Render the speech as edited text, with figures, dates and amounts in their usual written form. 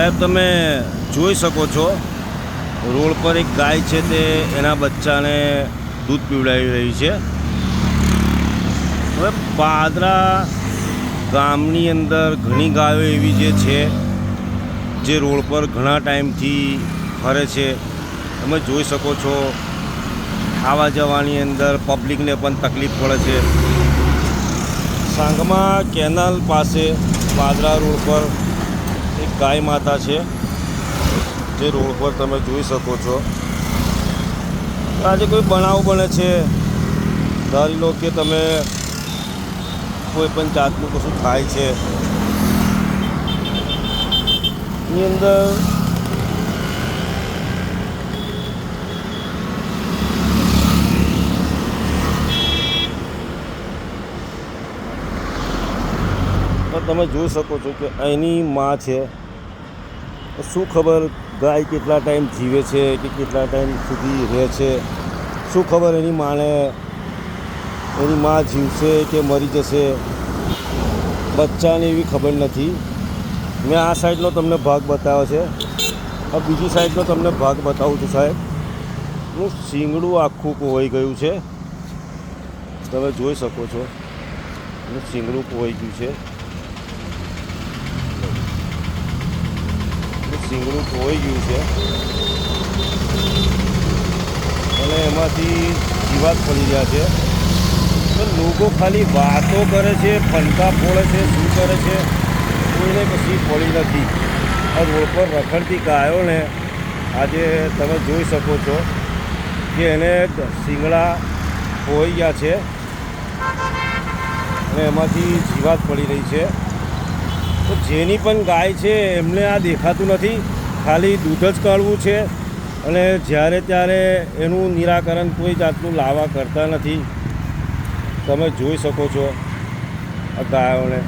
સાહેબ તમે જોઈ શકો છો રોડ પર એક ગાય છે તે એના બચ્ચાને દૂધ પીવડાવી રહી છે. હવે પાદરા ગામની અંદર ઘણી ગાયો એવી છે જે રોડ પર ઘણા ટાઈમથી ફરે છે. તમે જોઈ શકો છો આવવા જવાની અંદર પબ્લિકને પણ તકલીફ પડે છે. સાંગમા કેનાલ પાસે પાદરા રોડ પર એક ગાય માતા છે જે રોડ પર તમે જોઈ શકો છો. આજે કોઈ બનાવ બને છે, ધારી લો કે તમે કોઈ પણ જાતનું કશું થાય છે એની અંદર તમે જોઈ શકો છો કે અહીંની માં છે. શું ખબર ગાય કેટલા ટાઈમ જીવે છે કે કેટલા ટાઈમ સુધી રહે છે, શું ખબર એની માને એની માં જીવશે કે મરી જશે, બચ્ચાને એવી ખબર નથી. મેં આ સાઈડનો તમને ભાગ બતાવ્યો છે, હવે બીજી સાઈડનો તમને ભાગ બતાવું છું. સાહેબ એનું શીંગડું આખું કોવાઈ ગયું છે, તમે જોઈ શકો છો એનું શીંગડું કોવાઈ ગયું છે. શીંગડું ખોવાઈ ગયું છે અને એમાંથી જીવાત પડી રહ્યા છે. તો લોકો ખાલી વાતો કરે છે, ફંટા ફોડે છે, શું કરે છે, કોઈને કશી પડી નથી. આ રોડ પર રખડતી ગાયોને આજે તમે જોઈ શકો છો કે એને શીંગડા ખોવાઈ ગયા છે અને એમાંથી જીવાત પડી રહી છે. તો જેની પણ ગાય છે એમને આ દેખાતું નથી, ખાલી દૂધ જ કાઢવું છે અને જ્યારે ત્યારે એનું નિરાકરણ કોઈ જાતનું લાવવા કરતા નથી. તમે જોઈ શકો છો આ ગાયોને.